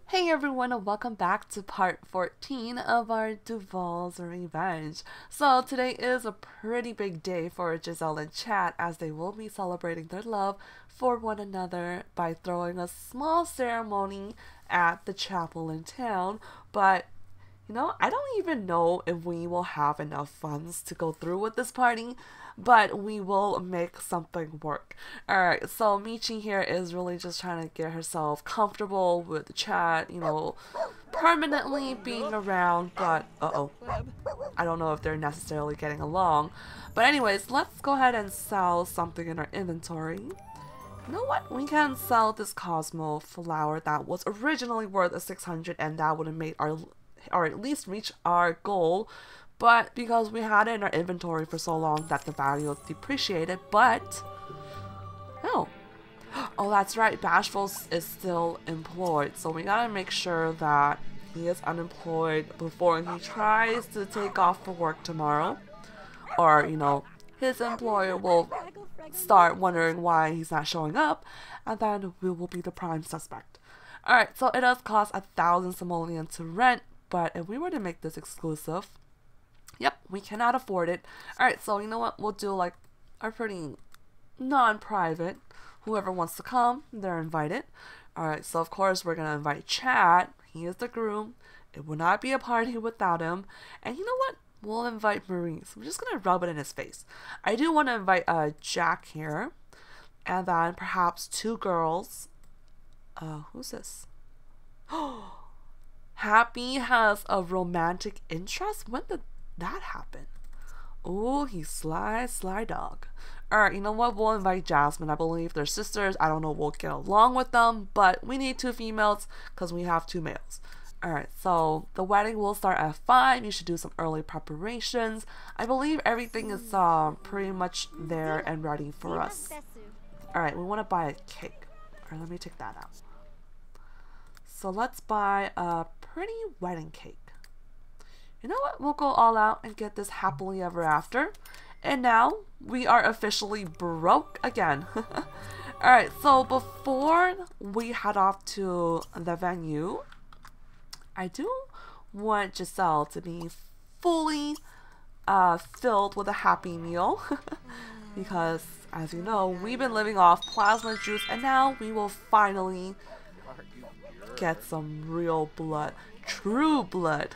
Hey everyone, and welcome back to part 14 of our Duval's Revenge. So today is a pretty big day for Giselle and Chad as they will be celebrating their love for one another by throwing a small ceremony at the chapel in town. But I don't even know if we will have enough funds to go through with this party, but we will make something work. Alright, so Michi here is really just trying to get herself comfortable with the chat, permanently being around, but I don't know if they're necessarily getting along. But anyways, let's go ahead and sell something in our inventory. You know what? We can sell this Cosmo flower that was originally worth a 600 and that would have made our or at least reach our goal, but because we had it in our inventory for so long that the value depreciated. But oh that's right, Bashful is still employed, so we gotta make sure that he is unemployed before he tries to take off for work tomorrow, or his employer will start wondering why he's not showing up, and then we will be the prime suspect. Alright, so it does cost 1,000 simoleon to rent, but if we were to make this exclusive, yep, we cannot afford it. Alright, so you know what? We'll do like our pretty non-private. Whoever wants to come, they're invited. Alright, so of course we're going to invite Chad. He is the groom. It will not be a party without him. And you know what? We'll invite Maurice. I'm just going to rub it in his face. I do want to invite Jack here. And then perhaps two girls. Who's this? Oh, Happy has a romantic interest? When did that happen? Oh, he's sly dog. Alright, you know what? We'll invite Jasmine. I believe they're sisters. I don't know, we'll get along with them, but we need two females because we have two males. Alright, so the wedding will start at 5. You should do some early preparations. I believe everything is pretty much there and ready for us. Alright, we want to buy a cake. Alright, let me take that out. So let's buy a pretty wedding cake. You know what? We'll go all out and get this happily ever after. And now we are officially broke again. Alright, so before we head off to the venue, I do want Giselle to be fully filled with a happy meal. Because, as you know, we've been living off plasma juice and now we will finally get some real blood, true blood,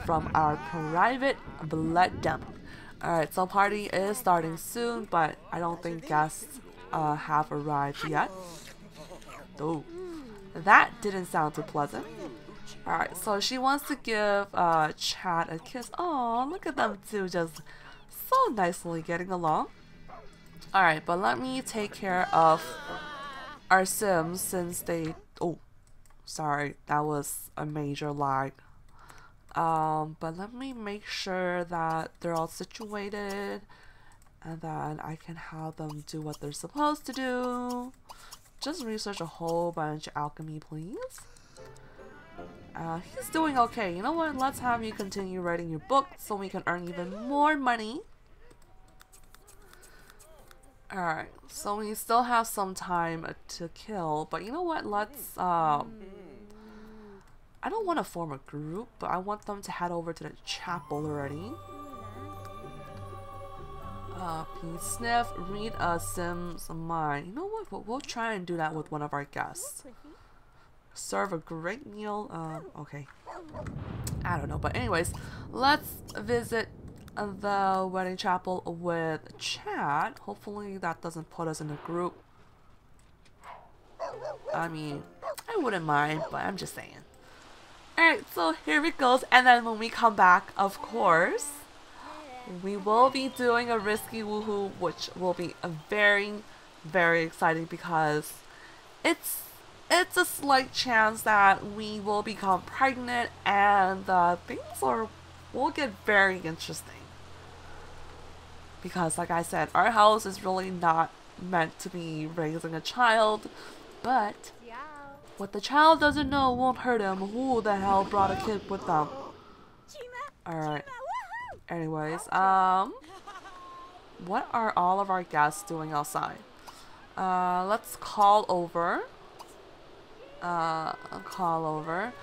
from our private blood dump. Alright, so party is starting soon, but I don't think guests have arrived yet. Oh, that didn't sound too pleasant. Alright, so she wants to give Chad a kiss. Oh, look at them two just so nicely getting along. Alright, but let me take care of our Sims since they... Oh, sorry, that was a major lag. But let me make sure that they're all situated and then I can have them do what they're supposed to do. Just research a whole bunch of alchemy, please. He's doing okay. You know what? Let's have you continue writing your book so we can earn even more money. Alright, so we still have some time to kill, but you know what? Let's, I don't want to form a group, but I want them to head over to the chapel already. Please sniff, read a Sim's mind. You know what? We'll try and do that with one of our guests. Serve a great meal. Okay. I don't know, but anyways, let's visit the wedding chapel with Chad. Hopefully that doesn't put us in a group. I mean, I wouldn't mind, but I'm just saying. Alright, so here it goes, and then when we come back, of course, we will be doing a risky woohoo, which will be a very, very exciting because it's a slight chance that we will become pregnant and things will get very interesting. Because like I said, our house is really not meant to be raising a child, but what the child doesn't know won't hurt him. Who the hell brought a kid with them? Alright. Anyways, what are all of our guests doing outside? Let's call over call over.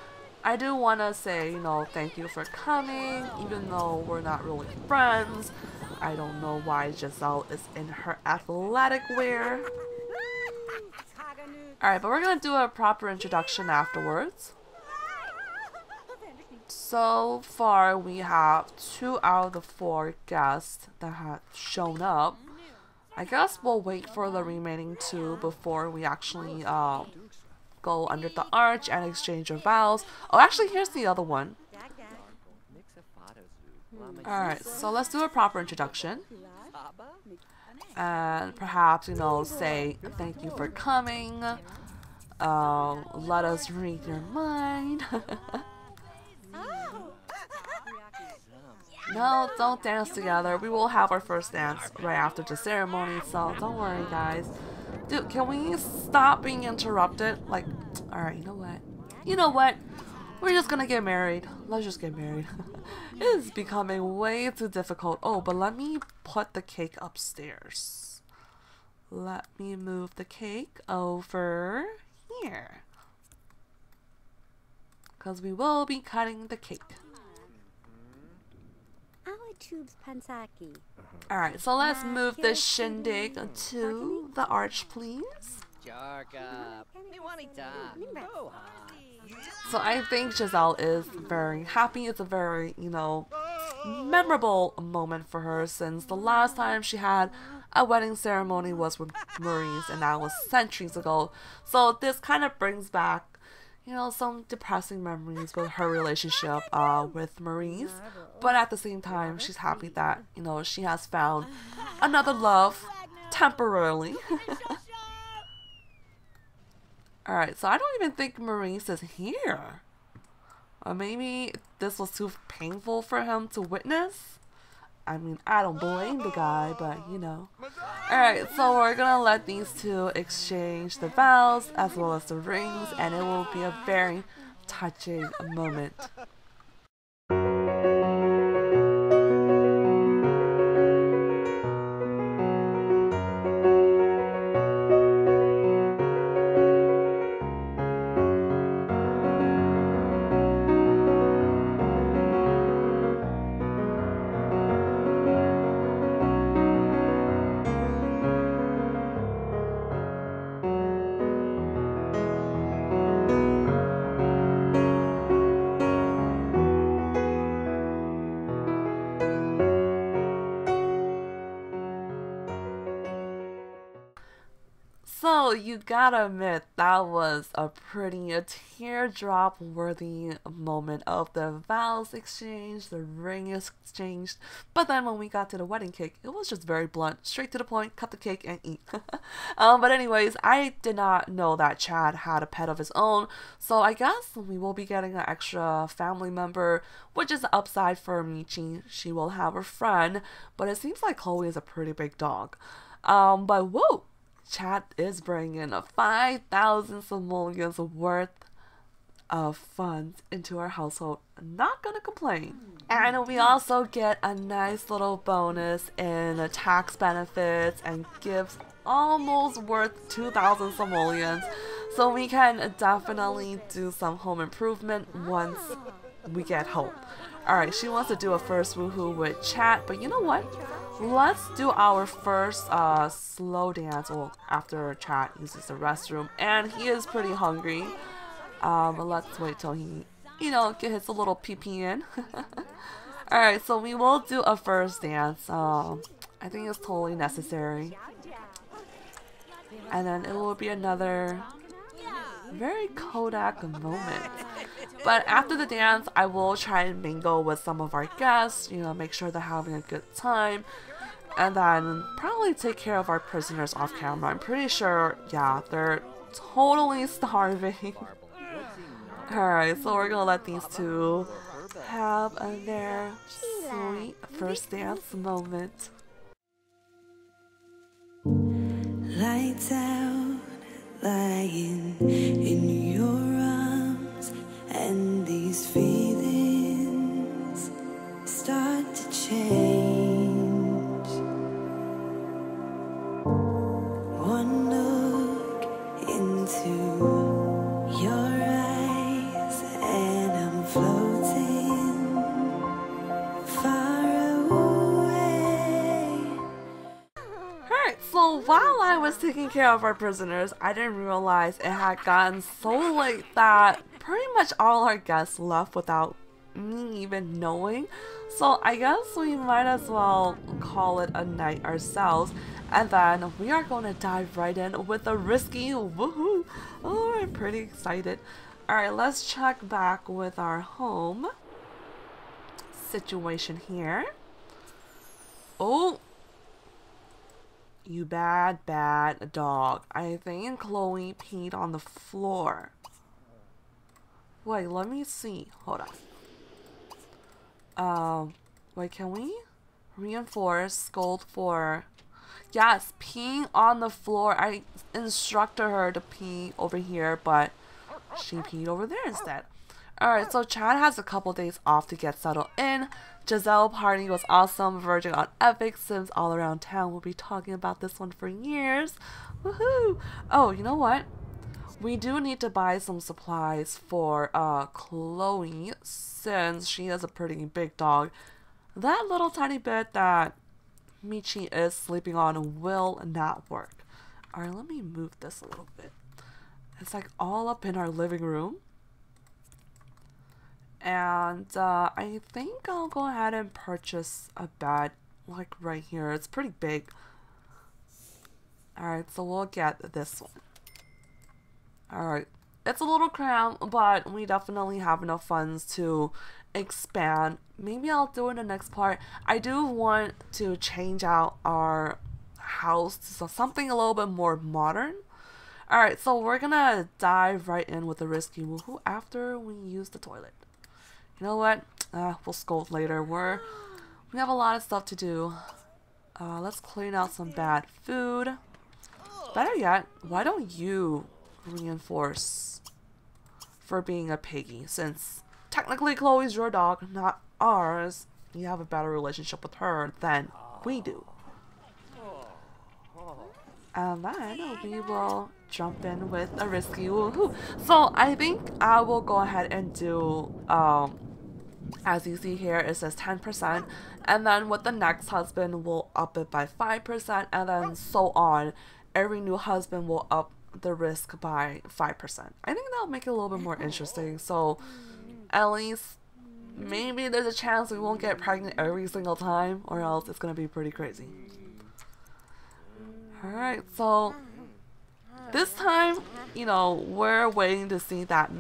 I do want to say, thank you for coming, even though we're not really friends. I don't know why Giselle is in her athletic wear. Alright, but we're going to do a proper introduction afterwards. So far, we have 2 out of the 4 guests that have shown up. I guess we'll wait for the remaining 2 before we actually go under the arch and exchange our vows. Oh, actually, here's the other one. Alright, so let's do a proper introduction. And perhaps, say thank you for coming. Let us read your mind. No, don't dance together. We will have our first dance right after the ceremony, so don't worry, guys. Dude, can we stop being interrupted? Like, alright, you know what? You know what? We're just gonna get married. Let's just get married. It is becoming way too difficult. Oh, but let me put the cake upstairs. Let me move the cake over here. Because we will be cutting the cake. Alright, so let's move this shindig to the arch, please. So I think Giselle is very happy. It's a very, memorable moment for her, since the last time she had a wedding ceremony was with Maurice, and that was centuries ago. So this kind of brings back some depressing memories with her relationship with Maurice. But at the same time, she's happy that, she has found another love temporarily. Alright, so I don't even think Maurice is here. Or maybe this was too painful for him to witness. I mean, I don't blame the guy, but Alright, so we're gonna let these 2 exchange the vows as well as the rings, and it will be a very touching moment. So you gotta admit, that was a pretty teardrop worthy moment of the vows exchange, the ring exchanged. But then when we got to the wedding cake, it was just very blunt, straight to the point, cut the cake and eat. But anyways, I did not know that Chad had a pet of his own, so I guess we will be getting an extra family member, which is the upside for Michi. She will have a friend, but it seems like Chloe is a pretty big dog. But whoa! Chad is bringing 5,000 simoleons worth of funds into our household. Not gonna complain. And we also get a nice little bonus in tax benefits and gifts almost worth 2,000 simoleons. So we can definitely do some home improvement once we get home. Alright, she wants to do a first woohoo with Chad, but you know what? Let's do our first slow dance after Chad uses the restroom, and he is pretty hungry. But let's wait till he, get his little pee-pee in. Alright, so we will do a first dance. I think it's totally necessary. And then it will be another very Kodak moment. But after the dance, I will try and mingle with some of our guests, make sure they're having a good time. And then probably take care of our prisoners off camera. I'm pretty sure, yeah, they're totally starving. Alright, so we're gonna let these 2 have their sweet first dance moment. Lights out, lying in your arms, and these feelings start to change. One look into your eyes, and I'm floating far away. Alright, so while I was taking care of our prisoners, I didn't realize it had gotten so late that pretty much all our guests left without me even knowing. So I guess we might as well call it a night ourselves, and then we are going to dive right in with a risky woohoo. Oh, I'm pretty excited. Alright, let's check back with our home situation here. Oh, you bad dog. I think Chloe peed on the floor. Wait, let me see. Hold on. Wait, can we reinforce scold for... Yes, peeing on the floor. I instructed her to pee over here, but she peed over there instead. Alright, so Chad has a couple days off to get settled in. Giselle party was awesome, verging on epic. Sims all around town will be talking about this one for years. Woohoo! Oh, you know what? We do need to buy some supplies for Chloe, since she is a pretty big dog. That little tiny bit that Michi is sleeping on will not work. Alright, let me move this a little bit. It's like all up in our living room. And I think I'll go ahead and purchase a bed like right here. It's pretty big. Alright, so we'll get this one. Alright, it's a little cramped, but we definitely have enough funds to expand. Maybe I'll do it in the next part. I do want to change out our house to something a little bit more modern. Alright, so we're gonna dive right in with the risky woohoo after we use the toilet. You know what? We'll scold later. We have a lot of stuff to do. Let's clean out some bad food. Better yet, why don't you reinforce for being a piggy, since technically Chloe's your dog, not ours. You have a better relationship with her than we do. And then we will jump in with a risky woohoo. So I think I will go ahead and do as you see here, it says 10%, and then with the next husband we'll up it by 5%, and then so on. Every new husband will up the risk by 5%. I think that'll make it a little bit more interesting, so at least maybe there's a chance we won't get pregnant every single time, or else it's gonna be pretty crazy. Alright, so this time, you know, we're waiting to see that,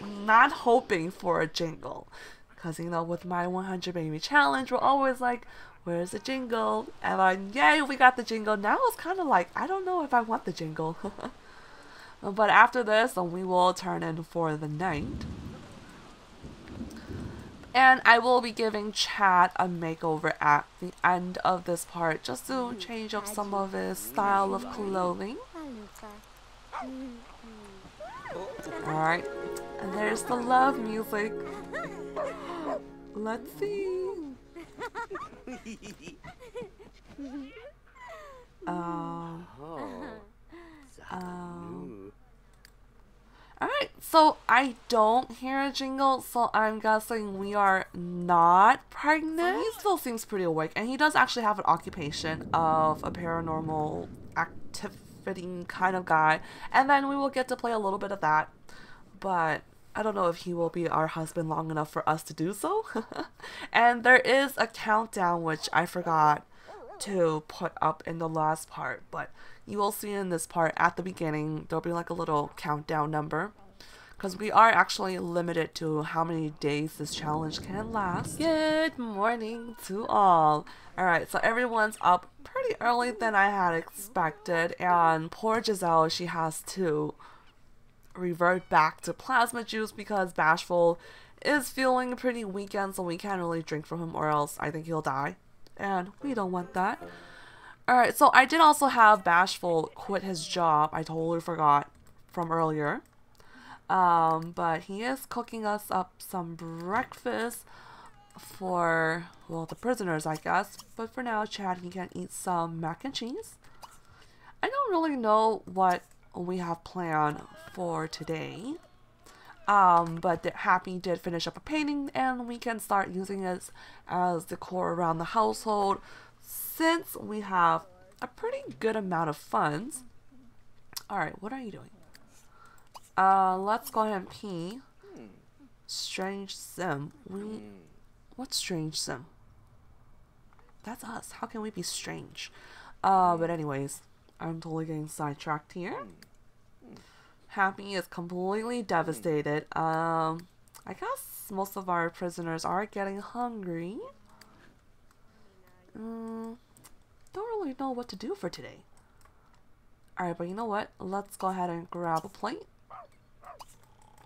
not hoping for a jingle, because you know, with my 100 baby challenge, we're always like, where's the jingle? And then yay, we got the jingle. Now it's kind of like, I don't know if I want the jingle. But after this, we will turn in for the night, and I will be giving Chad a makeover at the end of this part, just to change up some of his style of clothing. Alright, and there's the love music. Let's see. Alright, so I don't hear a jingle, so I'm guessing we are not pregnant. He still seems pretty awake, and he does actually have an occupation of a paranormal activity kind of guy, and then we will get to play a little bit of that, but I don't know if he will be our husband long enough for us to do so. And there is a countdown, which I forgot to put up in the last part, but you will see in this part at the beginning there'll be like a little countdown number, because we are actually limited to how many days this challenge can last. Good morning to all. Alright, so everyone's up pretty early than I had expected, and poor Giselle, she has to revert back to plasma juice because Bashful is feeling pretty weekend, so we can't really drink from him, or else I think he'll die, and we don't want that. Alright, so I did also have Bashful quit his job. I totally forgot from earlier. But he is cooking us up some breakfast for, well, the prisoners, I guess. But for now, Chad, he can eat some mac and cheese. I don't really know what we have planned for today. But Happy did finish up a painting, and we can start using it as decor around the household since we have a pretty good amount of funds. Alright, what are you doing? Let's go ahead and pee. Strange Sim. What's Strange Sim? That's us. How can we be strange? But anyways, I'm totally getting sidetracked here. Happy is completely devastated. I guess most of our prisoners are getting hungry. Don't really know what to do for today. Alright, but you know what? Let's go ahead and grab a plate.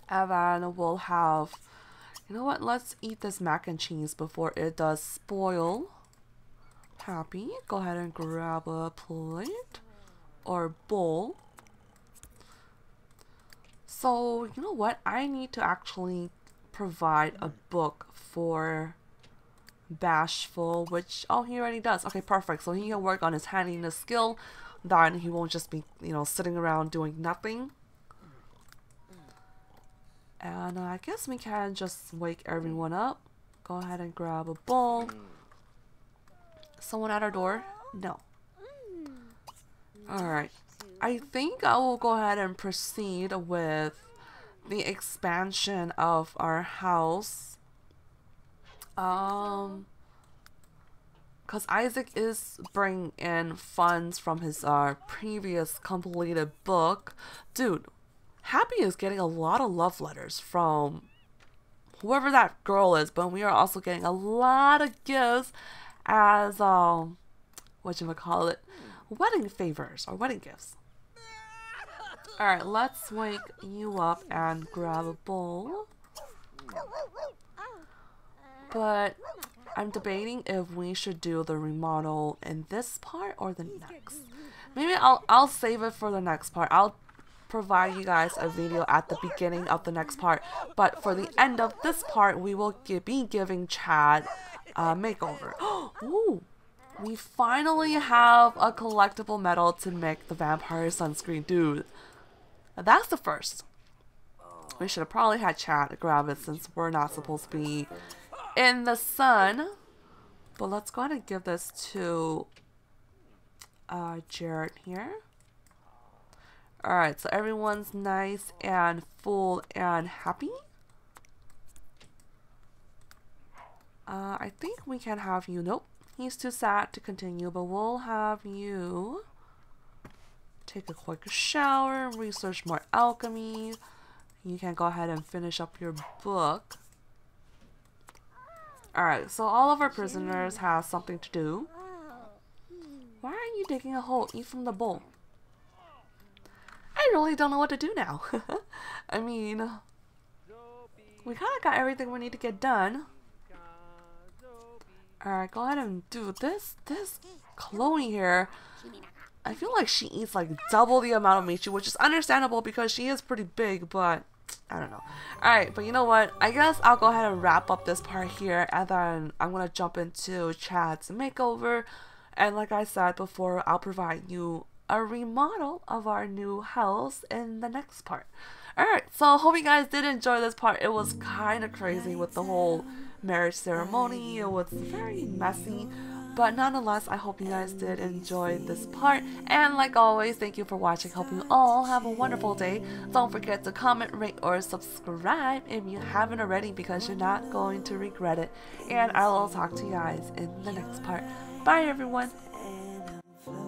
And then we'll have... You know what? Let's eat this mac and cheese before it does spoil. Happy, go ahead and grab a plate. Or bowl. So, you know what? I need to actually provide a book for Bashful, which, oh, he already does. Okay, perfect. So he can work on his handiness skill. Then he won't just be, you know, sitting around doing nothing. And I guess we can just wake everyone up. Go ahead and grab a bowl. Someone at our door? No. Alright. I think I will go ahead and proceed with the expansion of our house. Because Isaac is bringing in funds from his previous completed book. Dude, Happy is getting a lot of love letters from whoever that girl is, but we are also getting a lot of gifts as, whatchamacallit, wedding favors or wedding gifts. Alright, let's wake you up and grab a bowl. But I'm debating if we should do the remodel in this part or the next. Maybe I'll save it for the next part. I'll provide you guys a video at the beginning of the next part. But for the end of this part, we will be giving Chad a makeover. Ooh, we finally have a collectible medal to make the vampire sunscreen. Dude, that's the first. We should have probably had Chad grab it since we're not supposed to be in the sun. But let's go ahead and give this to Jared here. Alright, so everyone's nice and full and happy. I think we can have you. Nope, he's too sad to continue, but we'll have you take a quick shower, research more alchemy. You can go ahead and finish up your book. Alright, so all of our prisoners have something to do. Why are you digging a hole? Eat from the bowl. I really don't know what to do now. I mean, we kind of got everything we need to get done. Alright, go ahead and do this. This Chloe here, I feel like she eats like double the amount of meat, which is understandable because she is pretty big, but I don't know. Alright, but you know what? I guess I'll go ahead and wrap up this part here, and then I'm going to jump into Chad's makeover. And like I said before, I'll provide you a remodel of our new house in the next part. Alright, so hope you guys did enjoy this part. It was kind of crazy with the whole marriage ceremony. It was very messy, but nonetheless, I hope you guys did enjoy this part. And like always, thank you for watching. Hope you all have a wonderful day. Don't forget to comment, rate, or subscribe if you haven't already, because you're not going to regret it. And I will talk to you guys in the next part. Bye everyone. Will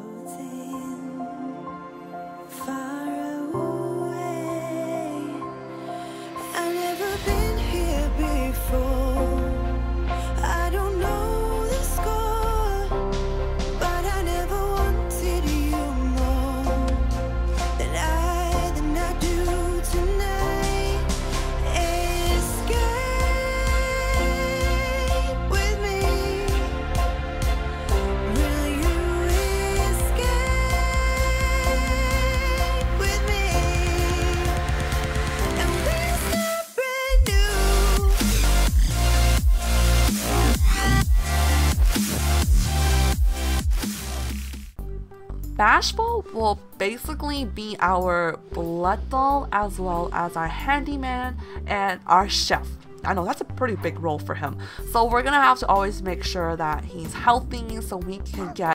Bashful will basically be our blood doll as well as our handyman and our chef. I know that's a pretty big role for him. So we're gonna have to always make sure that he's healthy so we can get